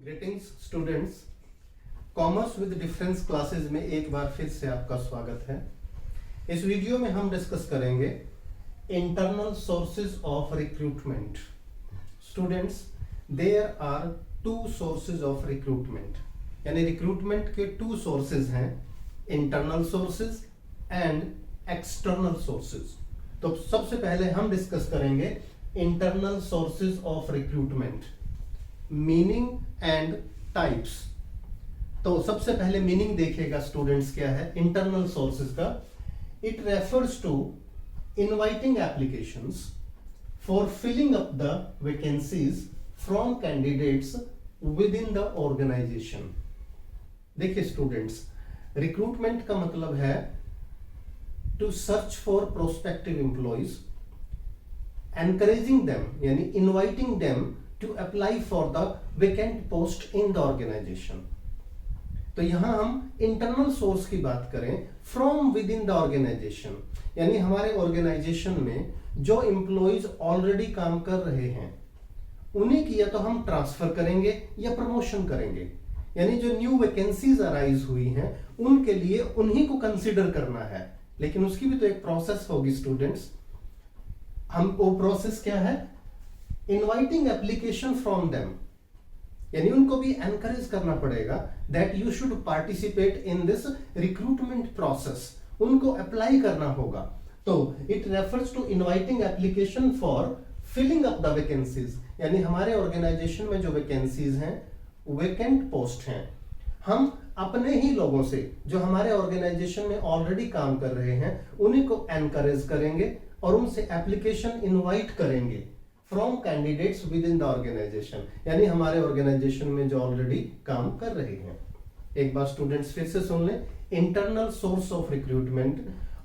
Greetings students, commerce with difference classes में एक बार फिर से आपका स्वागत है। इस वीडियो में हम डिस्कस करेंगे internal sources of recruitment. Students, there are two sources of recruitment, यानी रिक्रूटमेंट के टू सोर्सेज हैं, internal sources and external sources. तो सबसे पहले हम डिस्कस करेंगे internal sources of recruitment, meaning and types. तो सबसे पहले मीनिंग देखिएगा स्टूडेंट्स, क्या है इंटरनल सोर्सेज का। It refers to inviting applications for filling up the vacancies from candidates within the organization. देखिए स्टूडेंट्स, रिक्रूटमेंट का मतलब है to search for prospective employees, encouraging them यानी inviting them to apply for the vacant post in the organization। तो यहां हम internal source की बात करें from within the organization, यानी हमारे ऑर्गेनाइजेशन में जो एम्प्लॉइज ऑलरेडी काम कर रहे हैं उन्हें की या तो हम ट्रांसफर करेंगे या प्रमोशन करेंगे, यानी जो न्यू वैकेंसीज अराइज हुई हैं उनके लिए उन्हीं को कंसीडर करना है। लेकिन उसकी भी तो एक प्रोसेस होगी स्टूडेंट्स। हम वो प्रोसेस क्या है, इनवाइटिंग एप्लीकेशन फ्रॉम देम, यानी उनको भी एनकरेज करना पड़ेगा that you should participate in this recruitment process, उनको अप्लाई करना होगा। तो it refers to inviting application for filling up the vacancies, यानी हमारे ऑर्गेनाइजेशन में जो वैकेंसीज हैं, वैकेंट पोस्ट हैं, हम अपने ही लोगों से जो हमारे ऑर्गेनाइजेशन में ऑलरेडी काम कर रहे हैं उन्हीं को एनकरेज करेंगे और उनसे एप्लीकेशन इनवाइट करेंगे from candidates within the organization, यानी हमारे ऑर्गेनाइजेशन में जो ऑलरेडी काम कर रहे हैं। एक बार स्टूडेंट्स फिर से सुन लें, internal source of recruitment,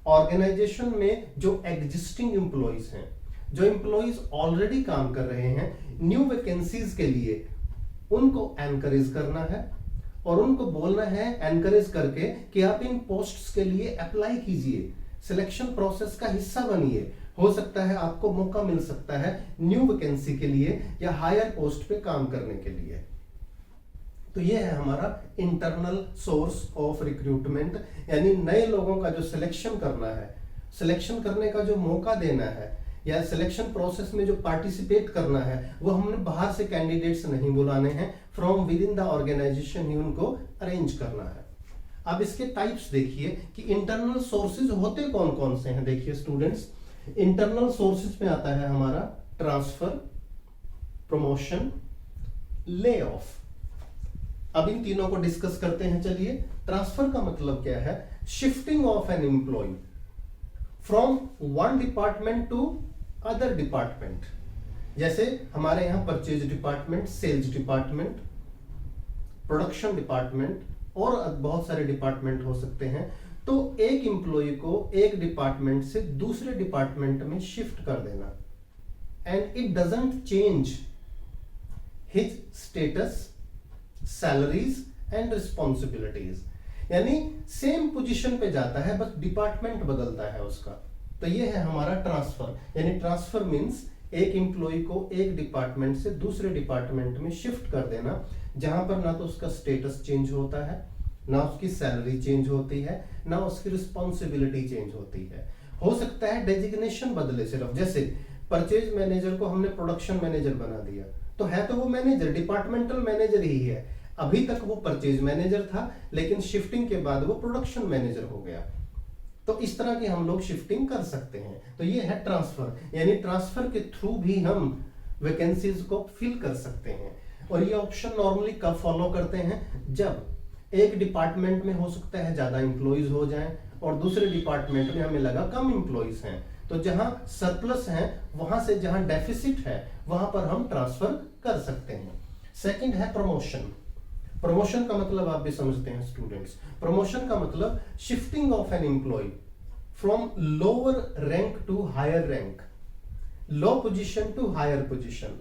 organization में जो एग्जिस्टिंग एम्प्लॉइज हैं, जो एम्प्लॉइज ऑलरेडी काम कर रहे हैं, न्यू वैकेंसीज के लिए उनको एनकरेज करना है और उनको बोलना है एनकरेज करके कि आप इन पोस्ट्स के लिए अप्लाई कीजिए, सिलेक्शन प्रोसेस का हिस्सा बनिए। हो सकता है आपको मौका मिल सकता है न्यू वैकेंसी के लिए या हायर पोस्ट पे काम करने के लिए। तो ये है हमारा इंटरनल सोर्स ऑफ रिक्रूटमेंट, यानी नए लोगों का जो सिलेक्शन करना है, सिलेक्शन करने का जो मौका देना है या सिलेक्शन प्रोसेस में जो पार्टिसिपेट करना है, वो हमने बाहर से कैंडिडेट्स नहीं बुलाने हैं, from within the organisation ही उनको अरेंज करना है। अब इसके टाइप्स देखिए कि इंटरनल सोर्सेज होते कौन कौन से हैं। देखिए स्टूडेंट्स, इंटरनल सोर्सेज में आता है हमारा ट्रांसफर, प्रमोशन, ले ऑफ। अब इन तीनों को डिस्कस करते हैं। चलिए, ट्रांसफर का मतलब क्या है, shifting of an employee from one department to other department. जैसे हमारे यहां purchase department, sales department, production department और बहुत सारे डिपार्टमेंट हो सकते हैं। तो एक एम्प्लॉय को एक डिपार्टमेंट से दूसरे डिपार्टमेंट में शिफ्ट कर देना, and it doesn't change his status, salaries and responsibilities, यानी सेम पोजीशन पे जाता है, बस डिपार्टमेंट बदलता है उसका। तो ये है हमारा ट्रांसफर, यानी ट्रांसफर मींस एक एम्प्लॉय को एक डिपार्टमेंट से दूसरे डिपार्टमेंट में शिफ्ट कर देना, जहां पर ना तो उसका स्टेटस चेंज होता है, ना उसकी सैलरी चेंज होती है, ना उसकी रिस्पॉन्सिबिलिटी चेंज होती है। हो सकता है डेजिग्नेशन बदले सिर्फ, जैसे परचेज मैनेजर को हमने प्रोडक्शन मैनेजर बना दिया, तो है तो वो मैनेजर, डिपार्टमेंटल मैनेजर ही है। अभी तक वो परचेज मैनेजर था, लेकिन शिफ्टिंग के बाद वो प्रोडक्शन मैनेजर हो गया। तो इस तरह की हम लोग शिफ्टिंग कर सकते हैं। तो ये है ट्रांसफर, यानी ट्रांसफर के थ्रू भी हम वैकेंसीज को फिल कर सकते हैं। और ये ऑप्शन नॉर्मली कब फॉलो करते हैं, जब एक डिपार्टमेंट में हो सकता है ज्यादा एम्प्लॉइज हो जाएं और दूसरे डिपार्टमेंट में हमें लगा कम एम्प्लॉइज हैं, तो जहां सरप्लस है वहां से जहां डेफिसिट है वहां पर हम ट्रांसफर कर सकते हैं। सेकंड है प्रमोशन। प्रमोशन का मतलब आप भी समझते हैं स्टूडेंट्स, प्रमोशन का मतलब shifting of an employee from lower rank to higher rank, low position to higher position,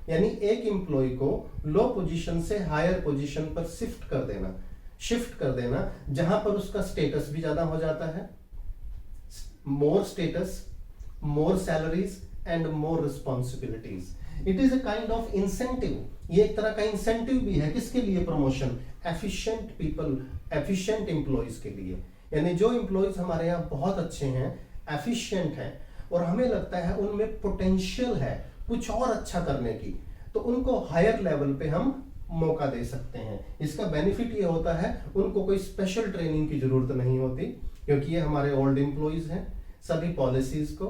यानी एक एम्प्लॉय को लो पोजीशन से हायर पोजीशन पर शिफ्ट कर देना, जहां पर उसका स्टेटस भी ज्यादा हो जाता है, more status, more salaries and more responsibilities. It is a kind of incentive, ये एक तरह का इंसेंटिव भी है, किसके लिए? Promotion, efficient people, efficient employees के लिए। यानी जो एम्प्लॉयज हमारे यहाँ बहुत अच्छे हैं, एफिशिएंट हैं और हमें लगता है उनमें पोटेंशियल है कुछ और अच्छा करने की, तो उनको हायर लेवल पे हम मौका दे सकते हैं। इसका बेनिफिट ये होता है उनको कोई स्पेशल ट्रेनिंग की जरूरत नहीं होती, क्योंकि ये हमारे ओल्ड एम्प्लॉयज हैं, सभी पॉलिसीज को,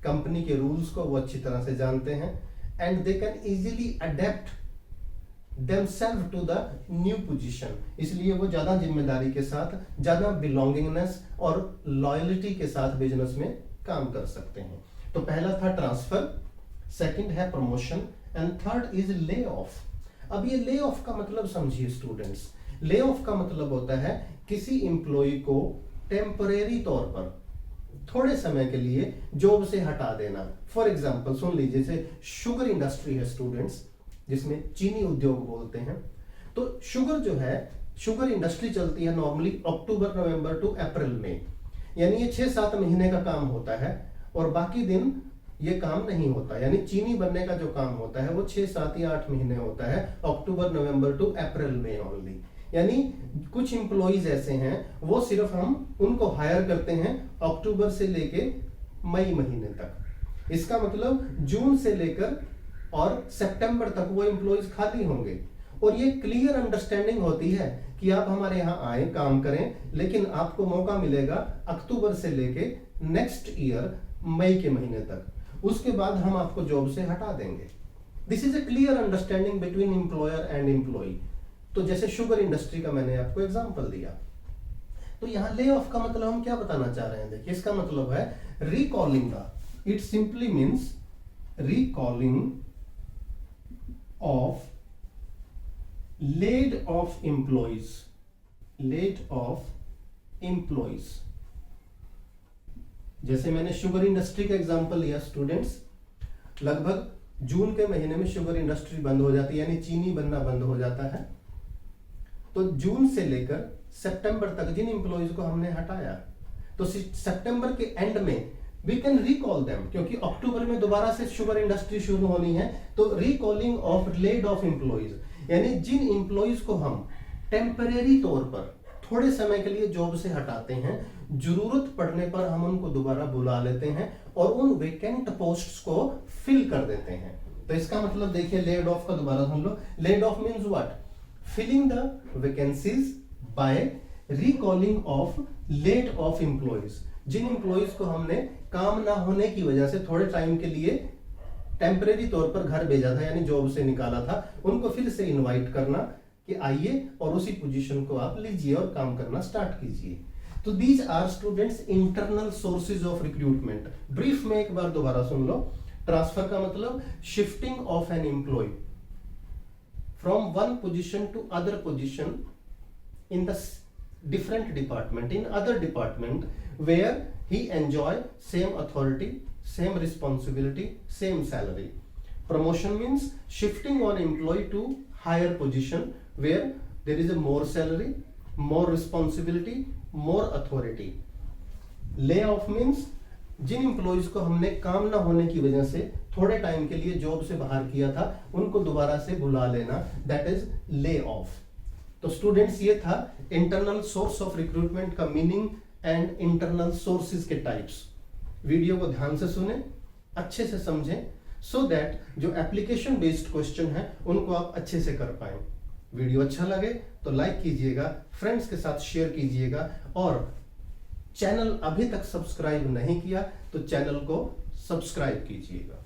कंपनी के रूल्स को वो अच्छी तरह से जानते हैं and they can easily adapt themselves to the new position। इसलिए वो ज्यादा जिम्मेदारी के साथ, ज्यादा बिलोंगिंगनेस और लॉयल्टी के साथ बिजनेस में काम कर सकते हैं। तो पहला था ट्रांसफर, सेकंड है promotion and third is lay off. अब ये ले ऑफ का मतलब समझिए स्टूडेंट्स। ले ऑफ का मतलब होता है किसी एम्प्लॉय को टेम्परेरी तौर पर थोड़े समय के लिए जॉब से हटा देना। फॉर एग्जाम्पल सुन लीजिए, जैसे शुगर इंडस्ट्री है स्टूडेंट्स, जिसमें चीनी उद्योग बोलते हैं। तो शुगर जो है, शुगर इंडस्ट्री चलती है नॉर्मली अक्टूबर नवंबर टू अप्रैल में, यानी ये 6-7 महीने का काम होता है और बाकी दिन ये काम नहीं होता। यानी चीनी बनने का जो काम होता है वो 6-7 या 8 महीने होता है, अक्टूबर नवंबर टू अप्रैल में ओनली। यानी कुछ एम्प्लॉइज ऐसे हैं वो सिर्फ हम उनको हायर करते हैं अक्टूबर से लेके मई महीने तक। इसका मतलब जून से लेकर और सितंबर तक वो एम्प्लॉइज खाली होंगे और ये क्लियर अंडरस्टैंडिंग होती है कि आप हमारे यहाँ आए, काम करें, लेकिन आपको मौका मिलेगा अक्टूबर से लेके नेक्स्ट ईयर मई के महीने तक, उसके बाद हम आपको जॉब से हटा देंगे। This is a clear understanding between employer and employee. तो जैसे शुगर इंडस्ट्री का मैंने आपको एग्जांपल दिया। तो यहाँ ले ऑफ का मतलब हम क्या बताना चाह रहे हैं? देखिए इसका मतलब है recalling the, it simply means recalling of laid off employees, laid off employees। जैसे मैंने शुगर इंडस्ट्री का एग्जांपल लिया स्टूडेंट्स, लगभग जून के महीने में शुगर इंडस्ट्री बंद हो जाती है, यानी चीनी बनना बंद हो जाता है। तो जून से लेकर सितंबर तक जिन एम्प्लॉयज को हमने हटाया, तो सितंबर के एंड में we can recall them, क्योंकि अक्टूबर में दोबारा से शुगर इंडस्ट्री शुरू होनी है। तो recalling of laid off employees, यानी जिन एम्प्लॉइज को हम टेम्परेरी तौर पर थोड़े समय के लिए जॉब से हटाते हैं, जरूरत पड़ने पर हम उनको दोबारा बुला लेते हैं और उन वेकेंट पोस्ट्स को फिल कर देते हैं। तो इसका मतलब देखिए लेड ऑफ का दोबारा सुन लो। Laid off means what? Filling the vacancies by recalling of laid off employees. जिन एम्प्लॉइज को हमने काम ना होने की वजह से थोड़े टाइम के लिए टेम्परेरी तौर पर घर भेजा था, यानी जॉब से निकाला था, उनको फिर से इनवाइट करना कि आइए और उसी पोजीशन को आप लीजिए और काम करना स्टार्ट कीजिए। तो these are students internal sources of recruitment. Brief में एक बार दोबारा सुन लो। ट्रांसफर का मतलब shifting of an employee from one position to other position in the different department, in other department where he enjoy same authority, same responsibility, same salary. Promotion means shifting one employee to higher position where there is a more salary, more responsibility, more authority. Layoff means Jin employees को हमने काम ना होने की वजह से थोड़े time के लिए जॉब से बाहर किया था, उनको दोबारा से बुला लेना, दैट इज ले ऑफ। तो स्टूडेंट्स ये था इंटरनल सोर्स ऑफ रिक्रूटमेंट का मीनिंग एंड इंटरनल सोर्सेज के टाइप्स। वीडियो को ध्यान से सुने, अच्छे से समझें, सो दैट जो एप्लीकेशन बेस्ड क्वेश्चन है उनको आप अच्छे से कर पाए। वीडियो अच्छा लगे तो लाइक कीजिएगा, फ्रेंड्स के साथ शेयर कीजिएगा और चैनल अभी तक सब्सक्राइब नहीं किया तो चैनल को सब्सक्राइब कीजिएगा।